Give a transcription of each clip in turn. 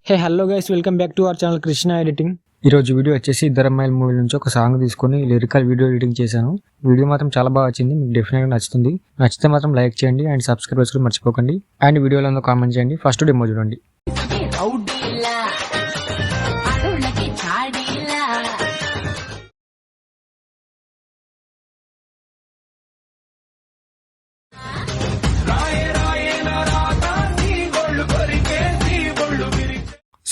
Hey hello guys, welcome back to our channel Krishna editing. ఈరోజు video వచ్చేసి ఇద్దరు అమ్మాయిల మూవీ నుంచి ఒక సాంగ్ తీసుకొని లిరికల్ వీడియో ఎడిటింగ్ చేశాను. వీడియో మాత్రం చాలా బాగా వచ్చింది, మీకు డెఫినెట్గా నచ్చుతుంది. నచ్చితే మాత్రం లైక్ చేయండి అండ్ సబ్స్క్రైబ్ చేసుకుని మర్చిపోకండి. అండ్ వీడియోలో కామెంట్ చేయండి. ఫస్ట్ డెమో చూడండి.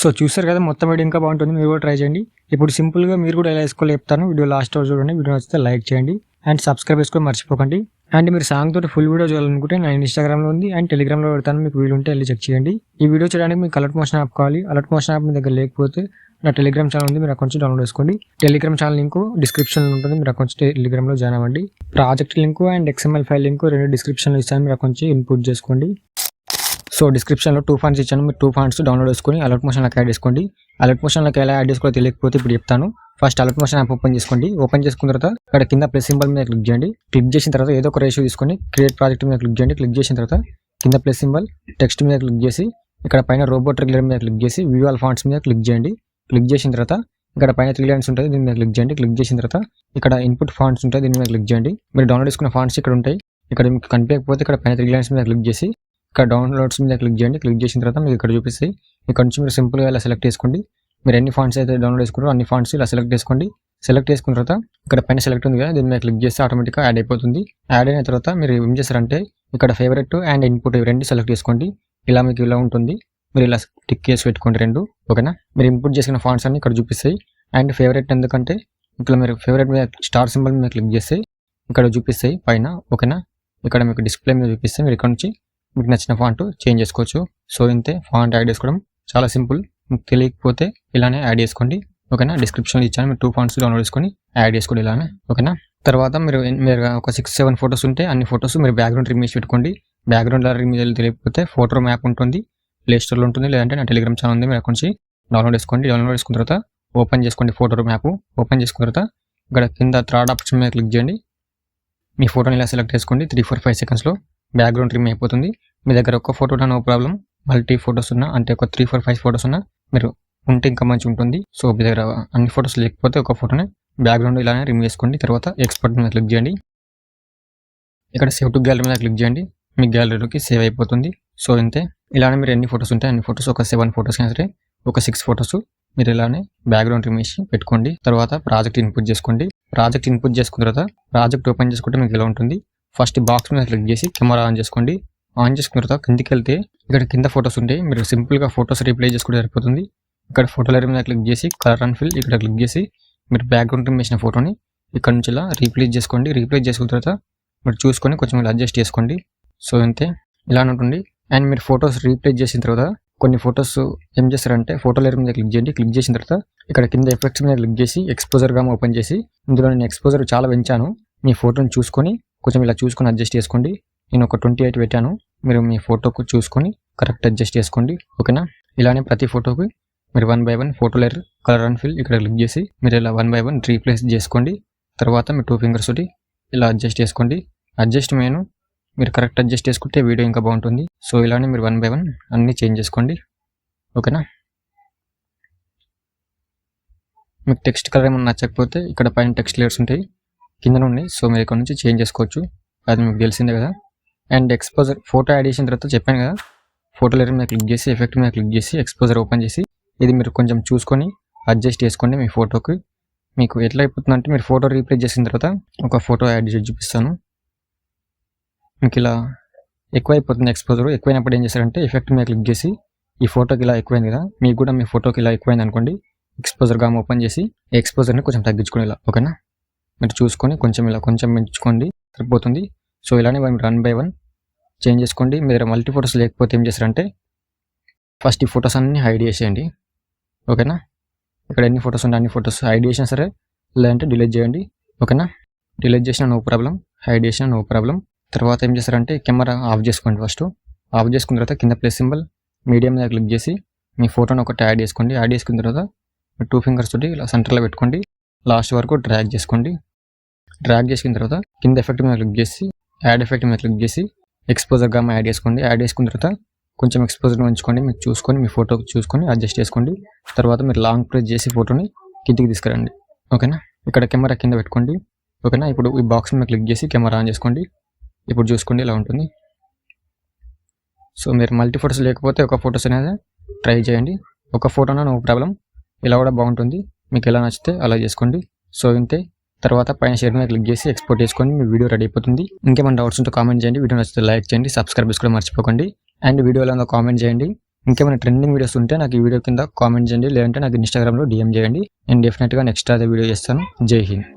సో చూసారు కదా, మొత్తం వీడియో ఇంకా బాగుంటుంది, మీరు కూడా ట్రై చేయండి. ఇప్పుడు సింపుల్గా మీరు కూడా ఎలా వేసుకోవాలి చెప్తాను. వీడియో లాస్ట్ రోజు చూడండి. వీడియో నచ్చితే లైక్ చేయండి అండ్ సబ్స్క్రైబ్ చేసుకొని మర్చిపోకండి. అండ్ మీరు సాంగ్ తోటి ఫుల్ వీడియో చూడాలనుకుంటే నా ఇన్స్టాగ్రామ్లో ఉంది అండ్ టెలిగ్రామ్లో పెడతాను, మీకు వీలు ఉంటే వెళ్ళి చెక్ చేయండి. ఈ వీడియో చేయడానికి మీకు అలర్ట్ మోషన్ యాప్ కావాలి. అలర్ట్ మోషన్ యాప్ మీ దగ్గర లేకపోతే నా టెలిగ్రామ్ ఛానల్ ఉంది, మీరు అక్కడ నుంచి డౌన్లోడ్ చేసుకోండి. టెలిగ్రామ్ ఛానల్ లింక్ డిస్క్రిప్షన్లో ఉంటుంది, మీరు అక్కడ నుంచి టెలిగ్రామ్లో జాయిన్ అవ్వండి. Project link and XML file link రెండు డిస్క్రిప్షన్లో ఇస్తాను, మీరు అక్కడ నుంచి ఇన్పుట్ చేసుకోండి. సో డిస్క్రిప్షన్లో 2 ఫాంట్స్ ఇచ్చాను, మీరు 2 ఫాంట్స్ డౌన్లోడ్ చేసుకొని అలర్ట్ మోషన్లోకి యాడ్ చేసుకోండి. అలర్ట్ మోషన్లోకి ఎలా యాడ్ చేసుకోవాలో తెలియకపోతే ఇప్పుడు చెప్తాను. First alert motion app open చేసుకోండి. ఓపెన్ చేసుకున్న తర్వాత ఇక్కడ కింద ప్లస్ సింబల్ మీద క్లిక్ చేయండి. క్లిక్ చేసిన తర్వాత ఏదో ఒక రేషియో తీసుకొని క్రియేట్ ప్రాజెక్ట్ మీద క్లిక్ చేయండి. క్లిక్ చేసిన తర్వాత కింద ప్లస్ సింబల్ టెక్స్ట్ మీద క్లిక్ చేసి ఇక్కడ పైన రోబోట్ రెగ్యులర్ మీద క్లిక్ చేసి వ్యూ ఆల్ ఫాంట్స్ మీద క్లిక్ చేయండి. క్లిక్ చేసిన తర్వాత ఇక్కడ పైన 3 లైన్స్ ఉంటుంది, దీని మీద క్లిక్ చేయండి. క్లిక్ చేసిన తర్వాత ఇక్కడ ఇన్పుట్ ఫాంట్స్ ఉంటాయి, దీని మీద క్లిక్ చేయండి. మీరు డౌన్లోడ్ చేసుకున్న ఫాంట్స్ ఇక్కడ ఉంటాయి. ఇక్కడ మీకు కనిపించకపోతే ఇక్కడ పైన 3 లైన్స్ మీద క్లిక్ చేసి ఇక్కడ డౌన్లోడ్స్ మీద క్లిక్ చేయండి. క్లిక్ చేసిన తర్వాత మీకు ఇక్కడ చూపిస్తాయి. ఇక్కడ నుంచి మీరు సింపుల్గా ఇలా సెలెక్ట్ చేసుకోండి. మీరు ఎన్ని ఫాంట్స్ అయితే డౌన్లోడ్ చేసుకుంటారో అన్ని ఫాంట్స్ ఇలా సెలెక్ట్ చేసుకోండి. సెలెక్ట్ చేసుకున్న తర్వాత ఇక్కడ పైన సెలెక్ట్ ఉంది కదా, దీని మీద క్లిక్ చేస్తే ఆటోమేటిక్గా యాడ్ అయిపోతుంది. యాడ్ అయిన తర్వాత మీరు ఏం చేస్తారంటే ఇక్కడ ఫేవరెట్ అండ్ ఇన్పుట్ రెండు సెలెక్ట్ చేసుకోండి. ఇలా మీకు ఇలా ఉంటుంది, మీరు ఇలా టిక్ చేసి పెట్టుకోండి రెండు. ఓకేనా, మీరు ఇన్పుట్ చేసిన ఫాంట్స్ అన్ని ఇక్కడ చూపిస్తాయి. అండ్ ఫేవరెట్ ఎందుకంటే ఇక్కడ మీరు ఫేవరెట్ మీద స్టార్ సింబల్ మీద క్లిక్ చేస్తే ఇక్కడ చూపిస్తాయి పైన. ఓకేనా, ఇక్కడ మీకు డిస్ప్లే మీద చూపిస్తే మీరు ఇక్కడ నుంచి మీకు నచ్చిన ఫాంట్ చేంజ్ చేసుకోవచ్చు. సో ఇంతే, ఫాంట్ యాడ్ చేసుకోవడం చాలా సింపుల్. మీకు తెలియకపోతే ఇలానే యాడ్ చేసుకోండి. ఓకేనా, డిస్క్రిప్షన్లో ఇచ్చాను, మీరు 2 ఫాంట్స్ డౌన్లోడ్ చేసుకొని యాడ్ చేసుకోండి ఇలానే. ఓకేనా, తర్వాత మీరు ఒక 6-7 ఫొటోస్ ఉంటే అన్ని ఫొటోస్ మీరు బ్యాక్గ్రౌండ్ రిమూవ్ పెట్టుకోండి. బ్యాక్గ్రౌండ్ రిమూవ్ తెలియకపోతే ఫోటో మ్యాప్ ఉంటుంది, ప్లే స్టోర్లో ఉంటుంది, లేదంటే నా టెలిగ్రామ్ ఛానల్ ఉంది, మీరు అక్కడ నుంచి డౌన్లోడ్ చేసుకోండి. డౌన్లోడ్ చేసుకున్న తర్వాత ఓపెన్ చేసుకోండి ఫోటో మ్యాప్. ఓపెన్ చేసుకున్న తర్వాత ఇక్కడ కింద థర్డ్ ఆప్షన్ మీద క్లిక్ చేయండి. మీ ఫోటోని ఇలా సెలెక్ట్ చేసుకోండి. 3-4-5 సెకండ్స్లో బ్యాక్గ్రౌండ్ రిమూవ్ అయిపోతుంది. మీ దగ్గర ఒక ఫోటో ఉన్నా నో ప్రాబ్లం, మల్టీ ఫొటోస్ ఉన్నా అంటే ఒక 3-4-5 ఫొటోస్ ఉన్నా మీరు ఉంటే ఇంకా మంచి ఉంటుంది. సో మీ దగ్గర అన్ని ఫొటోస్ లేకపోతే ఒక ఫోటోని బ్యాక్గ్రౌండ్ ఇలానే రిమూవ్ చేసుకోండి. తర్వాత ఎక్స్పోర్ట్ మీద క్లిక్ చేయండి. ఇక్కడ సేవ్ టు గ్యాలరీ మీద క్లిక్ చేయండి, మీ గ్యాలరీలోకి సేవ్ అయిపోతుంది. సో ఇంతే, ఇలానే మీరు ఎన్ని ఫొటోస్ ఉంటే అన్ని ఫొటోస్ ఒక 7 ఫొటోస్ అయినా సరే ఒక 6 ఫొటోస్ మీరు ఇలానే బ్యాక్గ్రౌండ్ రిమూవ్ పెట్టుకోండి. తర్వాత ప్రాజెక్ట్ ఇన్పుట్ చేసుకోండి. ప్రాజెక్ట్ ఇన్పుట్ చేసుకున్న తర్వాత ప్రాజెక్ట్ ఓపెన్ చేసుకుంటే మీకు ఇలా ఉంటుంది. ఫస్ట్ బాక్స్ మీద క్లిక్ చేసి కెమెరా ఆన్ చేసుకోండి. ఆన్ చేసుకున్న తర్వాత కిందికి వెళ్తే ఇక్కడ కింద ఫొటోస్ ఉంటాయి, మీరు సింపుల్గా ఫొటోస్ రీప్లే చేసుకుంటే సరిపోతుంది. ఇక్కడ ఫోటో లేయర్ మీద క్లిక్ చేసి కలర్ అండ్ ఫిల్ ఇక్కడ క్లిక్ చేసి మీరు బ్యాక్గ్రౌండ్ రిమూవ్ చేసిన ఫోటోని ఇక్కడ నుంచి ఇలా రీప్లేస్ చేసుకోండి. రీప్లేస్ చేసుకున్న తర్వాత మీరు చూసుకొని కొంచెం ఇలా అడ్జస్ట్ చేసుకోండి. సో అంతే, ఇలా ఉంటుంది. అండ్ మీరు ఫొటోస్ రీప్లేస్ చేసిన తర్వాత కొన్ని ఫొటోస్ ఏం చేస్తారంటే ఫోటో లేయర్ మీద క్లిక్ చేయండి. క్లిక్ చేసిన తర్వాత ఇక్కడ కింద ఎఫెక్ట్స్ మీద క్లిక్ చేసి ఎక్స్పోజర్ గా ఓపెన్ చేసి ఇందులో నేను ఎక్స్పోజర్ చాలా పెంచాను. మీ ఫోటోని చూసుకొని కొంచెం ఇలా చూసుకొని అడ్జస్ట్ చేసుకోండి. నేను ఒక 28 పెట్టాను, మీరు మీ ఫోటోకు చూసుకొని కరెక్ట్ అడ్జస్ట్ చేసుకోండి. ఓకేనా, ఇలానే ప్రతి ఫోటోకి మీరు 1 by 1 photo layer colour and fill ఇక్కడ క్లిక్ చేసి మీరు ఇలా 1 by 1 రీప్లేస్ చేసుకోండి. తర్వాత మీ 2 ఫింగర్స్ తోటి ఇలా అడ్జస్ట్ చేసుకోండి. అడ్జస్ట్ మీరు కరెక్ట్ అడ్జస్ట్ చేసుకుంటే వీడియో ఇంకా బాగుంటుంది. సో ఇలానే మీరు 1 by 1 అన్నీ చేంజ్ చేసుకోండి. ఓకేనా, మీకు టెక్స్ట్ కలర్ ఏమైనా నచ్చకపోతే ఇక్కడ పైన టెక్స్ట్ లేయర్స్ ఉంటాయి, కింద నుండి. సో మీరు ఇక్కడ నుంచి చేంజ్ చేసుకోవచ్చు, అది మీకు తెలిసిందే కదా. అండ్ ఎక్స్పోజర్ ఫోటో యాడ్ చేసిన తర్వాత చెప్పాను కదా, ఫోటో లేయర్ మీద క్లిక్ చేసి ఎఫెక్ట్ మీద క్లిక్ చేసి ఎక్స్పోజర్ ఓపెన్ చేసి ఇది మీరు కొంచెం చూసుకొని అడ్జస్ట్ చేసుకోండి. మీ ఫోటోకి మీకు ఎట్లా అయిపోతుందంటే మీరు ఫోటో రీప్లేస్ చేసిన తర్వాత ఒక ఫోటో యాడ్ చేసి చూపిస్తాను. మీకు ఇలా ఎక్కువ అయిపోతుంది ఎక్స్పోజర్. ఎక్కువైనప్పుడు ఏం చేస్తారంటే ఎఫెక్ట్ మీద క్లిక్ చేసి ఈ ఫోటోకి ఇలా ఎక్కువైంది కదా, మీకు కూడా మీ ఫోటోకి ఇలా ఎక్కువైంది అనుకోండి, ఎక్స్పోజర్ గా ఓపెన్ చేసి ఎక్స్పోజర్ని కొంచెం తగ్గించుకొని ఇలా. ఓకేనా, మీరు చూసుకొని కొంచెం ఇలా కొంచెం పెంచుకోండి సరిపోతుంది. సో ఇలానే 1 by 1 చేంజ్ చేసుకోండి. మీరు మల్టీ ఫొటోస్ లేకపోతే ఏం చేస్తారంటే ఫస్ట్ ఈ ఫొటోస్ అన్ని హైడ్ చేసేయండి. ఓకేనా, ఇక్కడ ఎన్ని ఫొటోస్ ఉన్నాయి అన్ని ఫొటోస్ హైడ్ చేసినా సరే, లేదంటే డిలీట్ చేయండి. ఓకేనా, డిలీట్ చేసినా నో ప్రాబ్లం, హైడ్ చేసినా నో ప్రాబ్లం. తర్వాత ఏం చేస్తారంటే కెమెరా ఆఫ్ చేసుకోండి. ఫస్ట్ ఆఫ్ చేసుకున్న తర్వాత కింద ప్లస్ సింబల్ మీడియం మీద క్లిక్ చేసి మీ ఫోటోని ఒకటి యాడ్ చేసుకోండి. యాడ్ చేసుకున్న తర్వాత 2 ఫింగర్స్ తోటి ఇలా సెంటర్లో పెట్టుకోండి, లాస్ట్ వరకు డ్రాగ్ చేసుకోండి. డ్రాగ్ చేసుకున్న తర్వాత కింద ఎఫెక్ట్ మీద క్లిక్ చేసి యాడ్ ఎఫెక్ట్ మీద క్లిక్ చేసి ఎక్స్పోజర్ గా యాడ్ చేసుకోండి. యాడ్ చేసుకున్న తర్వాత కొంచెం ఎక్స్పోజర్ ఉంచుకోండి, మీరు చూసుకొని మీ ఫోటో చూసుకొని అడ్జస్ట్ చేసుకోండి. తర్వాత మీరు లాంగ్ ప్రెస్ చేసి ఫోటోని కిందికి తీసుకురండి. ఓకేనా, ఇక్కడ కెమెరా కింద పెట్టుకోండి. ఓకేనా, ఇప్పుడు ఈ బాక్స్ మీద క్లిక్ చేసి కెమెరా ఆన్ చేసుకోండి. ఇప్పుడు చూసుకోండి ఇలా ఉంటుంది. సో మీరు మల్టీ ఫోటోస్ లేకపోతే ఒక ఫోటోస్ అనేది ట్రై చేయండి. ఒక ఫోటోనా నో ప్రాబ్లం, ఇలా కూడా బాగుంటుంది. మీకు ఎలా నచ్చితే అలా చేసుకోండి. సో ఇంతే. తర్వాత పైన షేర్ మీద క్లిక్ చేసి ఎక్స్పోర్ట్ చేసుకొని మీ వీడియో రెడీ అయిపోతుంది. ఇంకేమైనా డౌట్స్ ఉంటే కామెంట్ చేయండి. వీడియో నచ్చితే లైక్ చేయండి, సబ్స్క్రైబ్ చేసుకోవడం మర్చిపోకండి. అండ్ వీడియోలో కామెంట్ చేయండి. ఇంకేమైనా ట్రెండింగ్ వీడియోస్ ఉంటే నాకు ఈ వీడియో కింద కామెంట్ చేయండి, లేదంటే నాకు ఇన్స్టాగ్రామ్లో DM చేయండి. నేను డెఫినెట్గా నెక్స్ట్ అదే వీడియో చేస్తాను. జై హింద్.